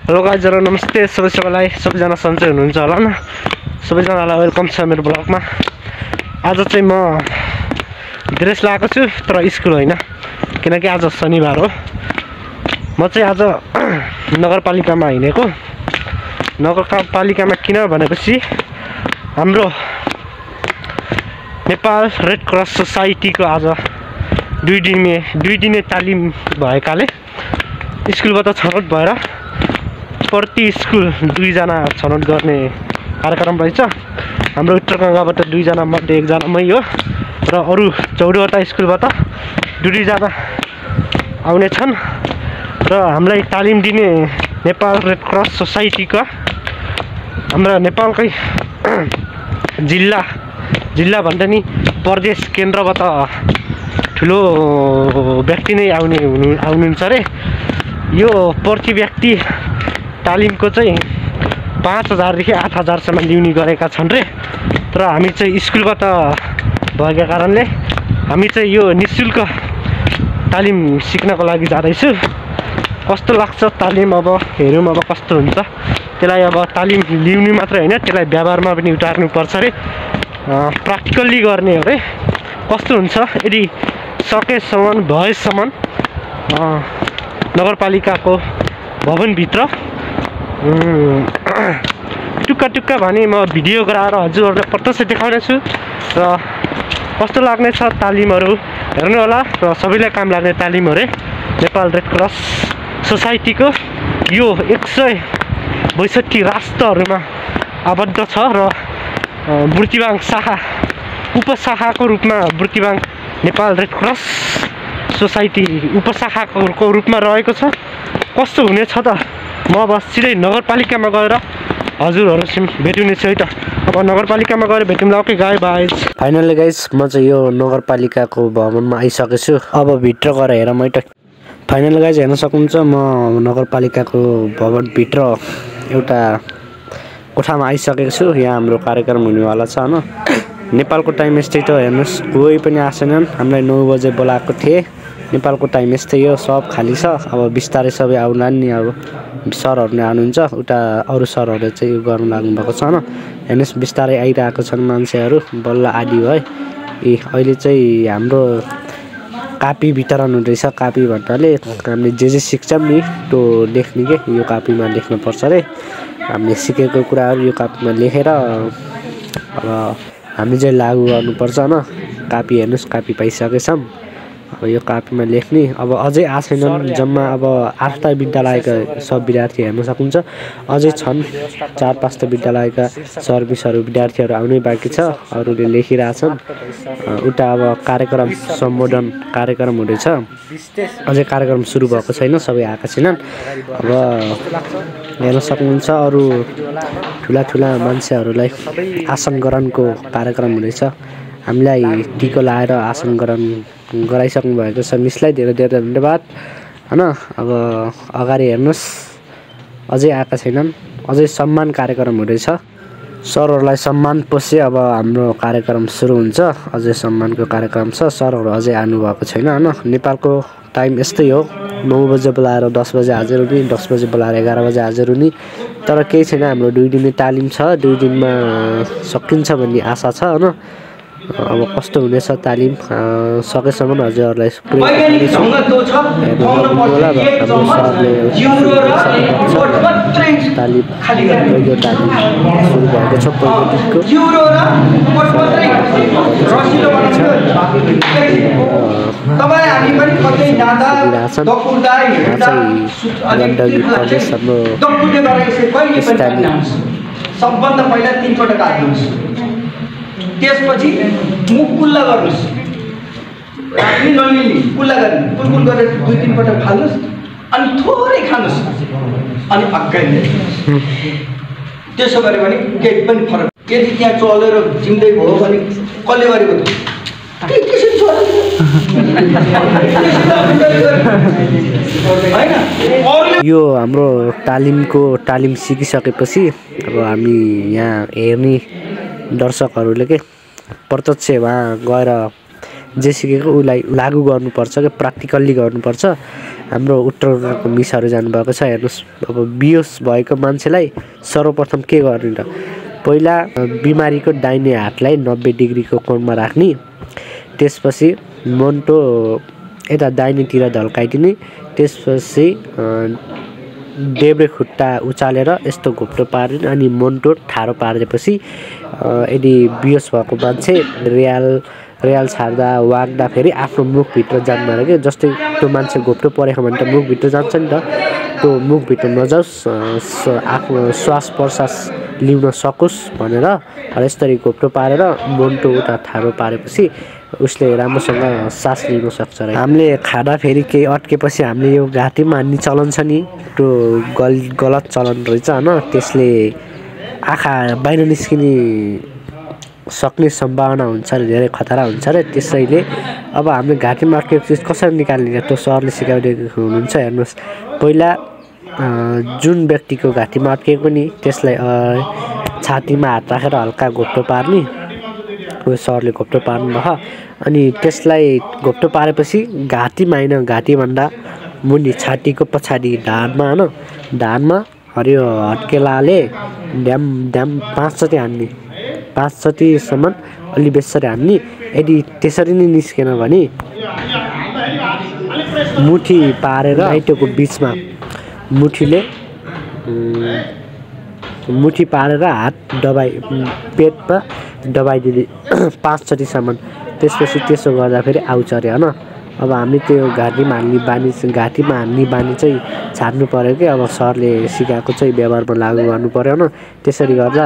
Hello गाइजहरु नमस्ते सबैलाई सबैजना सन्चै हुनुहुन्छ होला न सबैजनालाई वेलकम छ मेरो ब्लगमा। आज चाहिँ म ड्रेस लगाएको छु तर स्कुल होइन किनकि आज शनिबार हो। म चाहिँ आज नगरपालिकामा हिँडेको। नगरपालिकामा किन भनेपछि हाम्रो नेपाल रेड क्रस सोसाइटीको आज दुई दिने तालिम भएकाले स्कुलबाट छनौट भएर प्रति स्कुल 2 जना छनौट गर्ने कार्यक्रम रहेछ। हाम्रो उत्तर गङ्गाबाट 2 जना मध्ये 1 जना मै हो र अरु 14 वटा स्कुलबाट 2 जना आउने छन् र हामीलाई तालिम दिने नेपाल रेड क्रस सोसाइटीका हाम्रो नेपालकै जिल्ला भन्दा नि प्रदेश केन्द्रबाट ठुलो व्यक्ति नै आउनुहुन्छ रे। यो प्रति व्यक्ति तालिमको चाहिँ 5000 देखि 8000 सम्म लिउने गरेका छन् रे। तर हामी चाहिँ स्कुलबाट भएका कारणले हामी चाहिँ यो निशुल्क तालिम सिक्नको लागि जाँदैछु। कस्तो लाग्छ तालिम अब हेरौँ अब कस्तो हुन्छ। त्यसलाई अब तालिम लिनु मात्र हैन त्यसलाई व्यवहारमा पनि उतार्नु पर्छ रे। प्र्याक्टिकली गर्ने हो रे। कस्तो हुन्छ यदि सकेसम्म भएसम्म नगरपालिकाको भवनभित्र टुक्का भने म भिडियो गराएर हजुरहरूलाई प्रत्यक्ष देखाउने छु र कस्तो लाग्ने छ तालिमहरू हेर्नु होला र सबैलाई काम लाग्ने तालिम हो रे। नेपाल रेड क्रस सोसाइटीको यो 162 राष्ट्रहरूमा आबद्ध छ र बुर्तिवाङ शाखा उपशाखाको रूपमा बुर्तिवाङ नेपाल रेड क्रस सोसाइटी उपशाखाको रूपमा रहेको छ। कस्तो हुनेछ त म अब सिधै नगरपालिकामा गएर हजुरहरूसँग भेट्ने छु है त। अब नगरपालिकामा गएर भेटौँला। ओके गाइज फाइनली गाइज म चाहिँ यो नगरपालिकाको भवनमा आइसकेको छु। अब भित्र गएर हेरौँ है त। फाइनली गाइज हेर्न सक्नुहुन्छ म नगरपालिकाको भवनभित्र एउटा कोठामा आइसकेको छु। यहाँ हाम्रो कार्यक्रम हुनेवाला छ हैन। नेपालको टाइम यस्तै त हेर्नुस् कोही पनि आएनन्। हामीलाई 9 बजे बोलाएको थिए। नेपालको टाइम यस्तै हो सब खाली छ। अब बिस्तारै सबै आउलान् नि। अब सरहरू नै आउनुहुन्छ उता अरु सरहरूले चाहिँ यो गर्न लाग्नु भएको छ हैन। हेर्नुस् बिस्तारै आइरहेको छन् मान्छेहरू बल्ल आदि भयो। अहिले चाहिँ हाम्रो कापी वितरण हुँदैछ। कापी भन्नाले हामीले जे सिक्छौँ नि त्यो लेख्ने के यो कापीमा लेख्नुपर्छ रे। हामीले सिकेको कुराहरू यो कापीमा लेखेर अब हामी चाहिँ लागू गर्नुपर्छ हैन। कापी हेर्नुस् कापी पाइसकेछौँ। अब यो कापीमा लेख्ने अब अझै आएनन्। जम्मा अब 8 विद्यालयका सब विद्यार्थी हेर्न सक्नुहुन्छ। अझै छन् 4-5 विद्यालयका सर्भिसहरू विद्यार्थीहरू आउनै बाँकी छ। अरूले लेखिरहेछन्। उता अब कार्यक्रम सम्बोधन कार्यक्रम हुँदैछ। अझै कार्यक्रम सुरु भएको छैन सबै आएका छैनन्। अब हेर्न सक्नुहुन्छ अरू ठुला मान्छेहरूलाई आसन ग्रहणको कार्यक्रम हुँदैछ। हामीलाई टिको लाएर आसन ग्रहण गराइसक्नु भएको छ। मिसलाई धेरै धन्यवाद हैन। अब अगाडि हेर्नुस् अझै आएका छैनन्। अझै सम्मान कार्यक्रम हुँदैछ। सरहरूलाई सम्मान पछि अब हाम्रो कार्यक्रम सुरु हुन्छ। अझै सम्मानको कार्यक्रम छ। सरहरू अझै आउनु भएको छैन हैन। नेपालको टाइम यस्तै हो 9 बजे बोलाएर 10 बजे हाजिर हुने 10 बजे बोलाएर 11 बजे हाजिर हुने। तर केही छैन हाम्रो 2 दिने तालिम छ। 2 दिनमा सकिन्छ भन्ने आशा छ हैन। अब कस्तो हुनेछ तालिम सकेसम्म हजुरहरूलाई पुरै होला हाम्रो सरले तालिम सुरु भएको छ। सबभन्दा पहिला 3 पटक हाल्नुस्। त्यसपछि मुख कुल्ला गर्नुस्। राख्ने नलिने कुल्ला गर्ने कुलकुल गरेर 2-3 पटक फाल्नुस् अनि थोरै खानुस् अनि अक्काइले। त्यसो गरे भने केही पनि फरक यदि त्यहाँ चलेर जिउँदै भयो भने कसले गरेको त यो हाम्रो तालिम सिकिसकेपछि अब हामी यहाँ हेर्ने दर्शकहरूले के प्रत्यक्ष वहाँ गएर जे सिकेको उलाई लागू गर्नुपर्छ के प्र्याक्टिकली गर्नुपर्छ। हाम्रो उत्तरको मिसहरू जानुभएको छ। हेर्नुहोस्, अब बियोस भएको मान्छेलाई सर्वप्रथम के गर्ने त, पहिला बिमारीको दाहिने हातलाई 90 डिग्रीको कोणमा राख्ने, त्यसपछि मन्टो यता दाहिनेतिर ढल्काइदिने, त्यसपछि देब्रे खुट्टा उचालेर यस्तो घोप्टो पार्ने अनि मन्टो ठाडो पारेपछि यदि बियोस भएको मान्छे रियाल छाड्दा वाग्दाखेरि आफ्नो मुखभित्र जान्न अरे के, जस्तै त्यो मान्छे घोप्टो परेको भने त मुखभित्र जान्छ नि त, त्यो मुखभित्र नजाओस्, आफ्नो श्वास प्रश्वास लिउन सकोस् भनेर यसरी घोप्टो पारेर मन्टो उता ठाडो पारेपछि उसले राम्रोसँग सास लिन सक्छ र हामीले खाँदाखेरि केही अड्केपछि हामीले यो घाँटीमा हान्ने चलन छ नि, त्यो गलत चलन रहेछ होइन। त्यसले आँखा बाहिर निस्किने सक्ने सम्भावना हुन्छ र धेरै खतरा हुन्छ र त्यसैले अब हामीले घाँटीमा अड्केको चिज कसरी निकाल्ने, त्यो सरले सिकाइदिएको हुनुहुन्छ। हेर्नुहोस्, पहिला जुन व्यक्तिको घाँटीमा अड्केको नि त्यसलाई छातीमा हात राखेर हल्का घोप्टो पार्ने, सरले घोप्टो पार्नु भयो। अनि त्यसलाई घोप्टो पारेपछि घाँटीमा होइन, घाँटीभन्दा मुनि छातीको पछाडि ढाडमा होइन, ढाडमा हरियो हत्केलाले ड्याम 5 चोटि हान्ने, 5 चोटिसम्म अलि बेसरी हान्ने। यदि त्यसरी नै निस्केन भने मुठी पारेर घाइतेको बिचमा मुठी पारेर हात पेटमा दबाइदिने 5 चोटिसम्म। त्यसपछि त्यसो गर्दा फेरि आउँछ अरे होइन। अब हामीले त्यो घाँटीमा हान्ने बानी चाहिँ छाड्नु पऱ्यो कि, अब सरले सिकाएको चाहिँ व्यवहारमा लागू गर्नु पऱ्यो होइन। त्यसरी गर्दा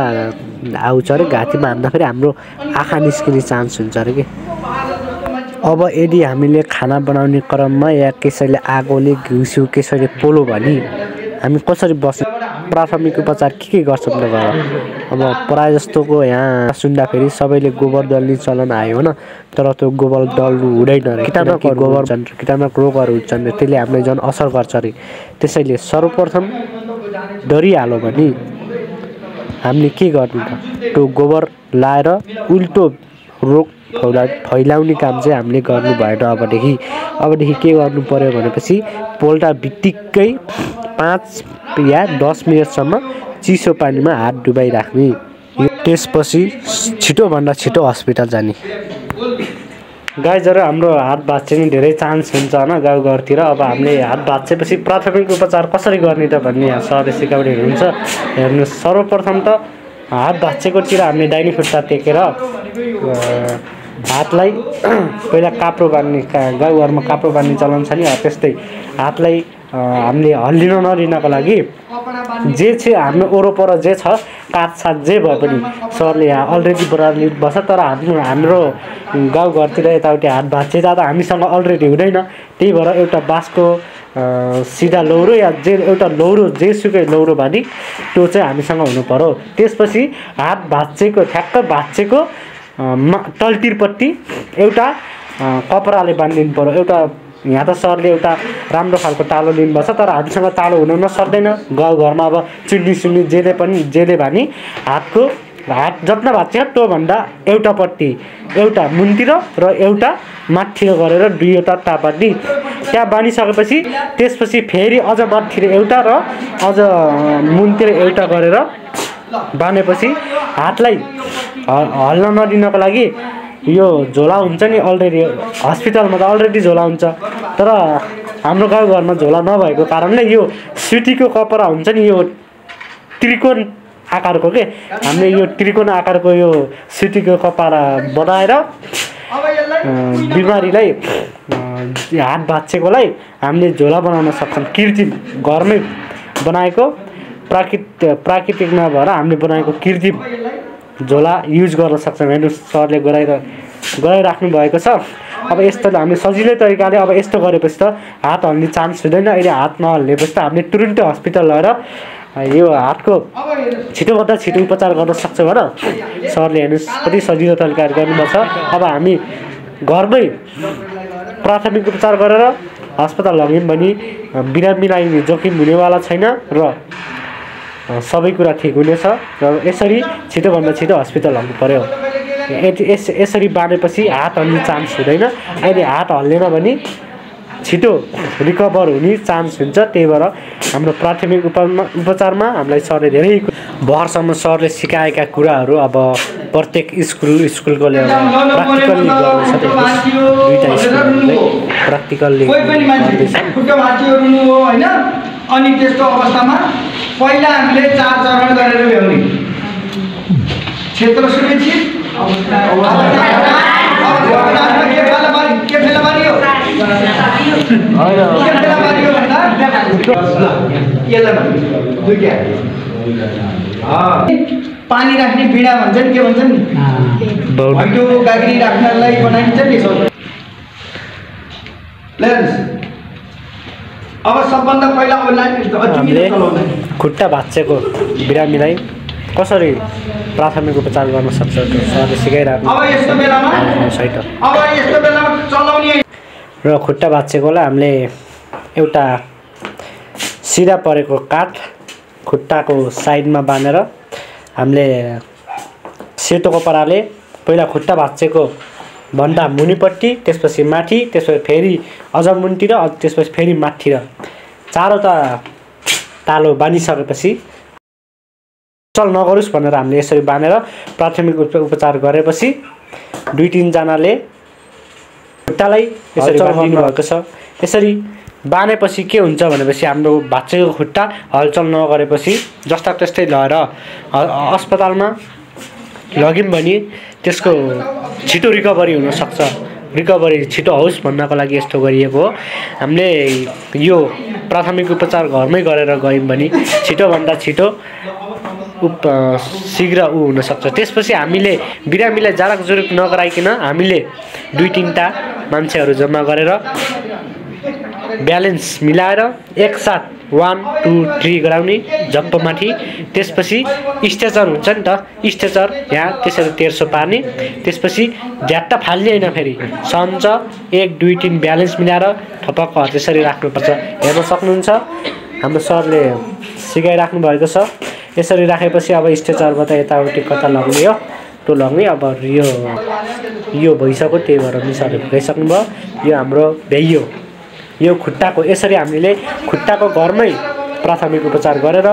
आउँछ अरे, घाँटीमा हान्दाखेरि हाम्रो आँखा निस्किने चान्स हुन्छ अरे कि। अब यदि हामीले खाना बनाउने क्रममा या कसैले आगोले घिउसिउ कसैले पोलो भने हामी कसरी बस्नु, प्राथमिक उपचार के गर्छौँ त घर। अब प्रायः जस्तोको यहाँ सुन्दाखेरि सबैले गोबर दल्ने चलन आयो होइन, तर त्यो गोबर दल्नु हुँदैन अरे, कीटाणुक रोगहरू हुन्छन्, त्यसले हामीलाई झन् असर गर्छ अरे। त्यसैले सर्वप्रथम डरिहाल्यो भने हामीले के गर्नु त, त्यो गोबर लाएर उल्टो रोग फैलाउने काम चाहिँ हामीले गर्नु भएन। अबदेखि के गर्नु पर्यो भनेपछि पोल्टा बित्तिकै 5 या 10 मिनटसम्म चिसो पानीमा हात डुबाइराख्ने, त्यसपछि छिटोभन्दा छिटो हस्पिटल जाने। गाइजहरू, हाम्रो हात भाँच्ने धेरै चान्स हुन्छ होइन गाउँघरतिर। अब हामीले हात भाँचेपछि प्राथमिक उपचार कसरी गर्ने त भन्ने सरले सिकाउने हुनुहुन्छ। हेर्नुहोस्, सर्वप्रथम त हात भाँचेकोतिर हामीले दाहिने खुट्टा टेकेर हातलाई पहिला काप्रो बान्ने, गाउँघरमा काप्रो बान्ने चलन छ नि, त्यस्तै हातलाई हामीले हल्लिन नदिनको लागि जे छ हाम्रो वरपर जे छ काटछाट जे भए पनि सरले यहाँ अलरेडी बराबरले बस्छ। तर हाम्रो गाउँघरतिर यताउति हात भाँच्चे जाँदा हामीसँग अलरेडी हुँदैन, त्यही भएर एउटा बाँसको सिधा लौरो या एउटा लौरो जेसुकै लौरो बानी त्यो चाहिँ हामीसँग हुनु पर्यो। त्यसपछि हात भाँच्चेको ठ्याक्क भाँच्चेको तल्तिरपट्टि एउटा कपडाले बाँधिदिनु पर्यो। एउटा यहाँ त सरले एउटा राम्रो खालको तालो लिनुभएको छ, तर हामीसँग तालो हुन नसक्दैन। गाउँघरमा अब चुन्नी जेले भने हात जत्न भाँच्छ त्योभन्दा एउटापट्टि एउटा मुनतिर र एउटा माथितिर गरेर दुईवटा टापाटी त्यहाँ बानिसकेपछि त्यसपछि फेरि अझ माथितिर एउटा र अझ मुनतिर एउटा गरेर बानेपछि हातलाई हल्न नदिनको लागि यो झोला हुन्छ नि, अलरेडी हस्पिटलमा त अलरेडी झोला हुन्छ, तर हाम्रो गाउँघरमा झोला नभएको कारणले यो सिटीको कपडा हुन्छ नि, यो त्रिकोण आकारको के, हामीले यो त्रिकोण आकारको यो सिटीको कपडा बनाएर बिमारीलाई हात भाँच्चेकोलाई हामीले झोला बनाउन सक्छौँ। कृत्रिम घरमै बनाएको प्राकृतिक नभएर हामीले बनाएको कृत्रिम झोला युज गर्न सक्छौँ। हेर्नु सरले गराइराख्नु भएको छ। अब यस्तो हामीले सजिलै तरिकाले अब यस्तो गरेपछि त हात हल्ने चान्स हुँदैन। अहिले हात नहल्नेपछि त हामीले तुरुन्तै हस्पिटल लगेर यो हातको छिटोभन्दा छिटो उपचार गर्न सक्छौँ होइन। सरले हेर्नुहोस् कति सजिलो तरिकाले गर्नुपर्छ। अब हामी घरमै प्राथमिक उपचार गरेर अस्पताल लग्यौँ भने बिरामी जोखिम हुनेवाला छैन र सबै कुरा ठिक हुनेछ। र यसरी छिटोभन्दा छिटो हस्पिटल लग्नु पर्यो। यसरी बाँधेपछि हात हल्ने चान्स हुँदैन। अहिले हात हल्लेन भने छिटो रिकभर हुने चान्स हुन्छ। त्यही भएर हाम्रो प्राथमिक उपचारमा हामीलाई सरले धेरै भरसम्म सरले सिकाएका कुराहरू अब प्रत्येक स्कुलको लेभलमा प्र्याक्टिकल्ली गर्दैछ। दुईटा स्कुलले प्र्याक्टिकल्ली गर्दैछ। खुट्टा भाँचियो रुनु हो होइन। अनि त्यस्तो अवस्थामा पहिला हामीले 4 चरण गरेर भ्याउने क्षेत्र सुरक्षित के फेला मारियो पानी राख्ने बिडा भन्छन् के भन्छन् भैटो गाग्री राख्नलाई बनाइन्छ नि अब सबभन्दा पहिला खुट्टा भाँचेको बिरामीलाई कसरी प्राथमिक उपचार गर्न सक्छ सरले सिकाइराख्नु। अब यस्तो बेलामा चलाउने र खुट्टा भाँचेकोलाई हामीले एउटा सिधा परेको काठ खुट्टाको साइडमा बाँधेर हामीले सेतो कपडाले पहिला खुट्टा भाँचेको भन्दा मुनिपट्टि, त्यसपछि माथि, त्यसपछि फेरि अझ मुनितिर, त्यसपछि फेरि माथितिर चारवटा तालो बाँधिसकेपछि चल नगरोस् भनेर हामीले यसरी बाँधेर प्राथमिक उपचार गरेपछि 2-3 जनाले खुट्टालाई यसरी बाँधिनु भएको छ। यसरी बाँधेपछि के हुन्छ भनेपछि हाम्रो भाँचेको खुट्टा हलचल नगरेपछि जस्ता त्यस्तै लगेर अस्पतालमा लग्यौँ भने त्यसको छिटो रिकभरी हुनसक्छ। रिकभरी छिटो होस् भन्नको लागि यस्तो गरिएको हो। हामीले यो प्राथमिक उपचार घरमै गरेर गयौँ भने छिटोभन्दा छिटो शीघ्र हुनसक्छ। त्यसपछि हामीले बिरामीलाई जाडक जुरुक नगराइकन हामीले 2-3टा मान्छेहरू जम्मा गरेर ब्यालेन्स मिलाएर एकसाथ 1 2 3 गराउने झप्पमाथि। त्यसपछि स्ट्रेचर हुन्छ नि त, स्ट्रेचर यहाँ त्यसरी 1300 पार्ने। त्यसपछि झ्याट्टा फाल्ने होइन, फेरि सन्च 1 2 3 ब्यालेन्स मिलाएर थपक्क त्यसरी राख्नुपर्छ। हेर्न सक्नुहुन्छ हाम्रो सरले सिकाइराख्नु भएको छ। यसरी राखेपछि अब स्ट्रेचरबाट यताउति कता लग्ने हो त्यो लग्ने। अब यो भइसक्यो, त्यही भएर मिसरले भइसक्नु भयो। यो हाम्रो भ्याइयो यो खुट्टाको। यसरी हामीले खुट्टाको घरमै प्राथमिक उपचार गरेर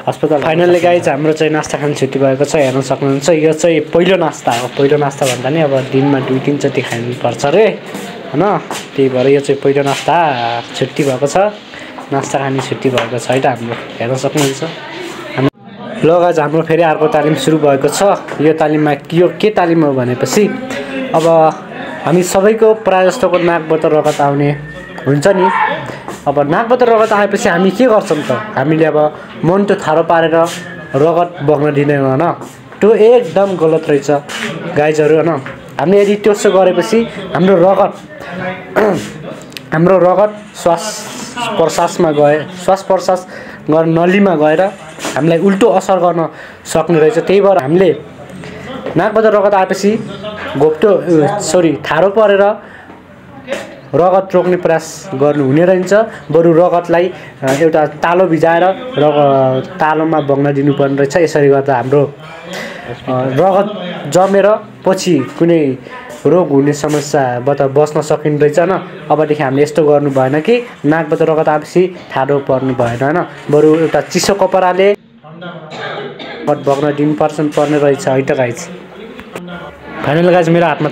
अस्पताल। फाइनल्ली गाइज हाम्रो चाहिँ नास्ता खाने छुट्टी भएको छ, हेर्न सक्नुहुन्छ। यो चाहिँ पहिलो नास्ता हो। पहिलो नास्ता भन्दा नि अब दिनमा 2-3 चोटि खानुपर्छ अरे होइन। त्यही भएर यो चाहिँ पहिलो नास्ता छुट्टी भएको छ, नास्ता खाने छुट्टी भएको छ है त हाम्रो, हेर्न सक्नुहुन्छ। ल गाइज हाम्रो फेरि अर्को तालिम सुरु भएको छ। यो तालिममा यो के तालिम हो भनेपछि अब हामी सबैको प्रायः जस्तोको नाकबाट रगत आउने हुन्छ नि। अब नाकबाट रगत आएपछि हामी के गर्छौँ त, हामीले अब मुन्टो थारो पारेर रगत बग्न दिँदैन होइन। त्यो एकदम गलत रहेछ गाइजहरू होइन। हामीले यदि त्यसो गरेपछि हाम्रो रगत श्वास प्रश्वास गर्न नलीमा गएर हामीलाई उल्टो असर गर्न सक्ने रहेछ। त्यही भएर हामीले नाकबाट रगत आएपछि थारो परेर रगत रोक्ने प्रयास गर्नु हुने रहन्छ। बरु रगतलाई एउटा तालो भिजाएर तालोमा बग्न दिनुपर्ने रहेछ। यसरी गर्दा हाम्रो रगत जमेर पछि कुनै रोग हुने समस्याबाट बस्न सकिने रहेछ होइन। अबदेखि हामीले यस्तो गर्नु भएन कि नाकबाट रगत आएपछि ठाडो पर्नु भएन होइन। बरु एउटा चिसो कपडाले बग्न दिनुपर्ने रहेछ है त गाइज। फाइनल गाइज मेरो हातमा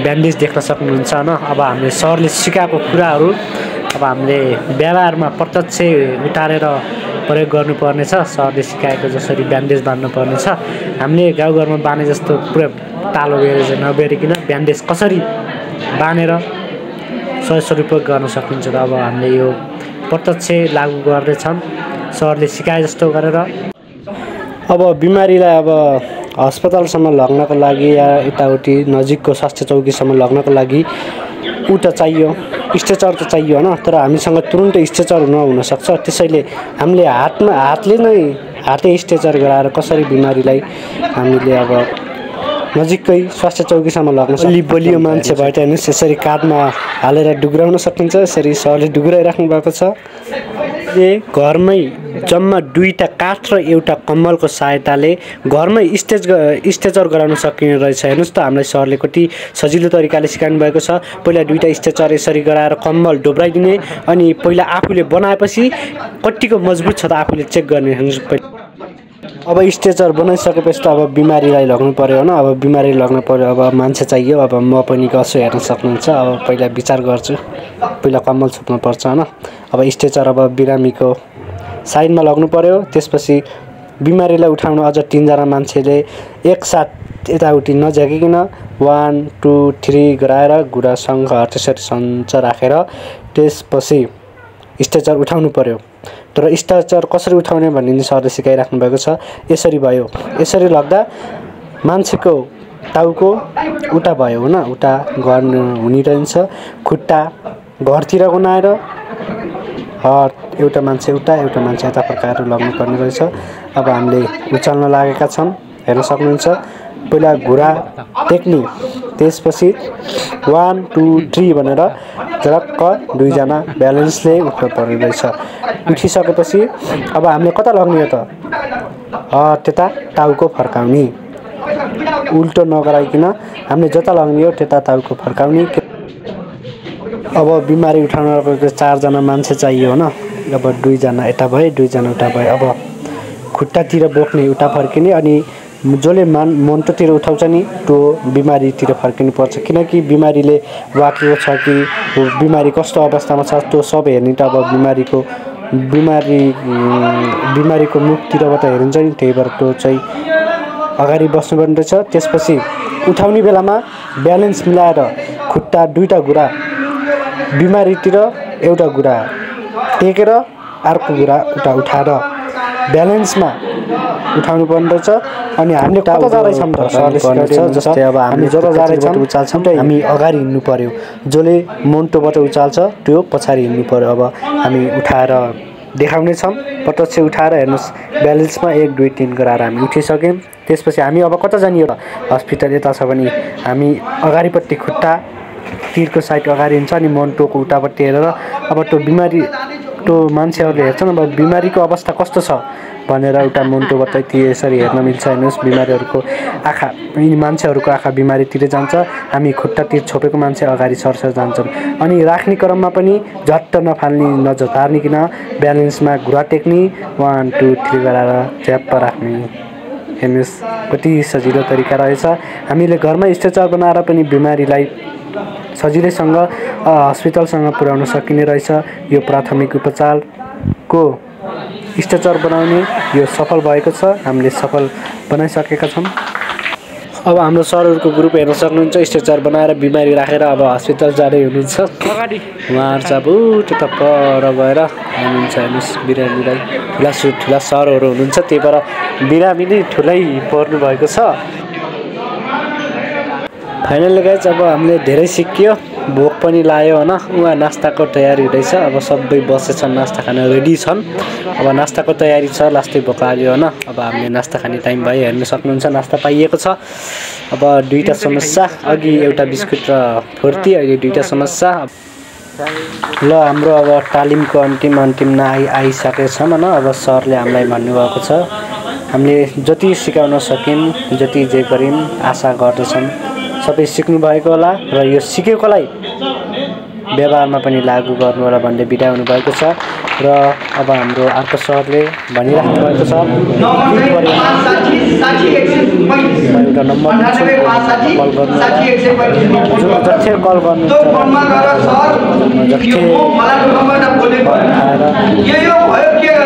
ब्यान्डेज देख्न सक्नुहुन्छ होइन। अब हामीले सरले सिकाएको कुराहरू अब हामीले व्यवहारमा प्रत्यक्ष उतारेर प्रयोग गर्नुपर्नेछ। सरले सिकाएको जसरी ब्यान्डेज बाँध्नुपर्ने छ। हामीले गाउँघरमा बाँधे जस्तो पुरा तालो नबेरिकन ब्यान्डेज कसरी बाँधेर सहयोग गर्न सकिन्छ त अब हामीले यो प्रत्यक्ष लागू गर्दैछौँ सरले सिकाए जस्तो गरेर। अब बिमारीलाई अब अस्पतालसम्म लग्नको लागि या यताउति नजिकको स्वास्थ्य चौकीसम्म लग्नको लागि चाहियो, स्ट्रेचर त चाहियो होइन। तर हामीसँग तुरुन्तै स्ट्रेचर नहुनसक्छ। त्यसैले हामीले हाते स्ट्रेचर गराएर कसरी बिमारीलाई हामीले अब नजिककै स्वास्थ्य चौकीसम्म लग्न अलि बलियो मान्छे भए हेर्नुहोस् यसरी काँधमा हालेर डुग्राउन सकिन्छ। यसरी सरले डुग्राइराख्नु भएको छ। हामीले घरमै जम्मा 2टा काठ र एउटा कम्मलको सहायताले घरमै स्ट्रेचर गराउन सकिने रहेछ। हेर्नुहोस् त हामीलाई सरले कति सजिलो तरिकाले सिकाउनु भएको छ। पहिला 2टा स्ट्रेचर यसरी गराएर कम्मल डोब्राइदिने अनि पहिला आफूले बनाएपछि कतिको मजबुत छ त आफूले चेक गर्ने। हेर्नुहोस् अब स्ट्रेचर बनाइसकेपछि त अब बिमारीलाई लग्नु पर्यो होइन। अब बिमारी लग्न पर्यो, अब मान्छे चाहियो। अब म पनि गर्छु, हेर्न सक्नुहुन्छ। अब पहिला विचार गर्छु, पहिला कम्मल छुप्नुपर्छ होइन। अब स्ट्रेचर अब बिरामीको साइडमा लग्नु पर्यो। त्यसपछि बिमारीलाई उठाउन अझ 3 जना मान्छेले एकसाथ यताउति नझ्याकिकन 1 2 3 गराएर गुडासँग त्यसरी सञ्च राखेर त्यसपछि स्ट्रेचर उठाउनु पर्यो। तर स्ट्रेचर कसरी उठाउने भन्ने नि सरले सिकाइराख्नु भएको छ। यसरी भयो, यसरी लग्दा मान्छेको टाउको उता भयो होइन, उता गर्नु हुने रहन्छ। खुट्टा घरतिर गुनाएर एउटा मान्छे उता एउटा मान्छे यता फर्काएर लग्नुपर्ने रहेछ। अब हामीले उचाल्न लागेका छौँ, हेर्न सक्नुहुन्छ। पहिला घुँडा टेक्ने, त्यसपछि 1 2 3 भनेर झरक्क 2 जना ब्यालेन्सले उठ्नु पर्ने रहेछ। उठिसकेपछि अब हामीले कता लग्ने हो त? त्यता टाउको फर्काउने, उल्टो नगराइकन हामीले जता लग्ने हो त्यता टाउको फर्काउने। अब बिमारी उठाउन 4 जना मान्छे चाहियो होइन। अब 2 जना यता भए 2 जना उता भए। अब खुट्टातिर बोक्ने उता फर्किने अनि जसले मन्टोतिर उठाउँछ नि त्यो बिमारीतिर फर्किनु पर्छ। किनकि बिमारीले वाकेको छ कि बिमारी कस्तो अवस्थामा छ त्यो सब हेर्ने त अब बिमारीको मुखतिरबाट हेरिन्छ नि। त्यही भएर त्यो चाहिँ अगाडि बस्नुपर्ने रहेछ। त्यसपछि उठाउने बेलामा ब्यालेन्स मिलाएर खुट्टा 2टा घुँडा बिमारीतिर एउटा घुँडा टेकेर अर्को घुँडा उता उठाएर ब्यालेन्समा उठाउनु पर्ने रहेछ। अनि हामीले कता जाँदैछौँ त सरले सिकाउँछ। जस्तै अब हामी जता जाँदैछौँ उचाल्छौँ, हामी अगाडि हिँड्नु पर्यो। जसले मोन्टोबाट उचाल्छ त्यो पछाडि हिँड्नु पर्यो। अब हामी उठाएर देखाउने छौँ, प्रत्यक्ष उठाएर हेर्नुहोस् ब्यालेन्समा 1 2 3 गराएर हामी उठिसक्यौँ। त्यसपछि हामी अब कता जाने हो? हस्पिटल यता छ भने हामी अगाडिपट्टि खुट्टा तिरको साइड अगाडि हुन्छ अनि मोन्टोको उतापट्टि हेरेर अब त्यो बिमारी त्यो मान्छेहरूले हेर्छन् अब बिमारीको अवस्था कस्तो छ भनेर एउटा मोन्टोबाट यसरी हेर्न मिल्छ। हेर्नुहोस् बिमारीहरूको आँखा, यिनी मान्छेहरूको आँखा बिमारीतिर जान्छ, हामी खुट्टातिर छोपेको मान्छे अगाडि सरसर जान्छौँ। अनि राख्ने क्रममा पनि झट्ट नफाल्ने नझतार्निकन ब्यालेन्समा घुँडा टेक्ने 1 2 3 गराएर च्याप्प राख्ने। हेर्नुहोस् कति सजिलो तरिका रहेछ। हामीले घरमा स्ट्रेचर बनाएर पनि बिमारीलाई सजिलैसँग हस्पिटलसँग पुर्याउन सकिने रहेछ। यो प्राथमिक उपचारको स्ट्रेचर बनाउने यो सफल भएको छ। हामीले सफल बनाइसकेका छौँ। अब हाम्रो सरहरूको ग्रुप हेर्न सक्नुहुन्छ, स्ट्रेचर बनाएर बिमारी राखेर अब हस्पिटल जाँदै हुनुहुन्छ। उहाँहरू चाहिँ अब त्यता पर गएर हुनुहुन्छ। हेर्नुहोस् बिरामीलाई ठुला सरहरू हुनुहुन्छ, त्यही भएर बिरामी नै ठुलै पर्नु भएको छ। फाइनली गाइज अब हामीले धेरै सिकियो, भोक पनि लाग्यो होइन। उहाँ नास्ताको तयारी हुँदैछ। अब सबै बसेछन्, नास्ता खान रेडी छन्। अब नास्ताको तयारी छ, लास्टै भोक लाग्यो होइन। अब हामीले नास्ता खाने टाइम भयो, हेर्न सक्नुहुन्छ नास्ता पाइएको छ। अब 2टा समस्या, अघि एउटा बिस्कुट र फुर्ती, अहिले 2टा समस्या। ल हाम्रो अब तालिमको अन्तिममा आइसकेको छौँ होइन। अब सरले हामीलाई भन्नुभएको छ हामीले जति सिकाउन सक्यौँ, जति जे गऱ्यौँ आशा गर्दछौँ सबै सिक्नु भएको होला र यो सिकेकोलाई व्यवहारमा पनि लागू गर्नु होला भन्ने बिदा हुनुभएको छ। र अब हाम्रो अर्को सरले भनिराख्नु भएको छ एउटा नम्बर कल गर्नु, जति कल गर्नु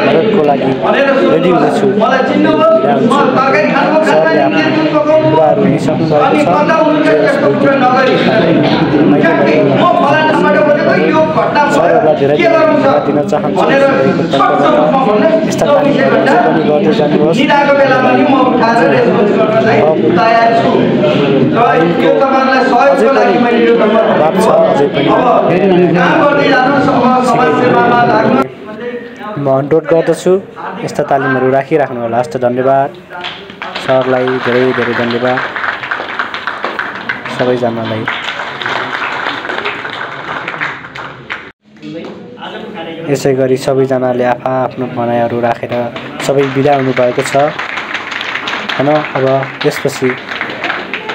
मद्दतको लागि रेडी हुनेछु। सरले आफ्नो कुराहरू लिइसक्नु भएको छ। सरहरूलाई धेरै धन्यवाद दिन चाहन्छु। यस्ता कार्यक्रमहरू अझै पनि गर्दै जानुहोस्। म अनुरोध गर्दछु यस्ता तालिमहरू राखिराख्नु होला। हस्त धन्यवाद सरलाई, धेरै धेरै धन्यवाद सबैजनालाई। यसै गरी सबैजनाले आफ्नो भनाइहरू राखेर सबै बिदा हुनुभएको छ हैन। अब त्यसपछि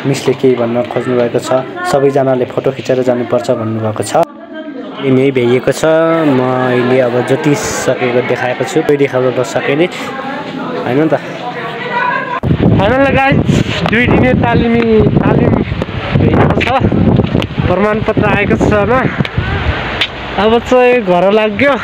मिसले केही भन्न खोज्नुभएको छ, सबैजनाले फोटो खिचेर जानुपर्छ भन्नुभएको छ। यही भ्याइएको छ। मैले अब जति सकेको देखाएको छु, कोही देखाउन त सकेन हैन त। फाइनल गाइस 2 दिने तालिम भइएको छ, प्रमाणपत्र आएको छ। अब चाहिँ घर लाग्यो।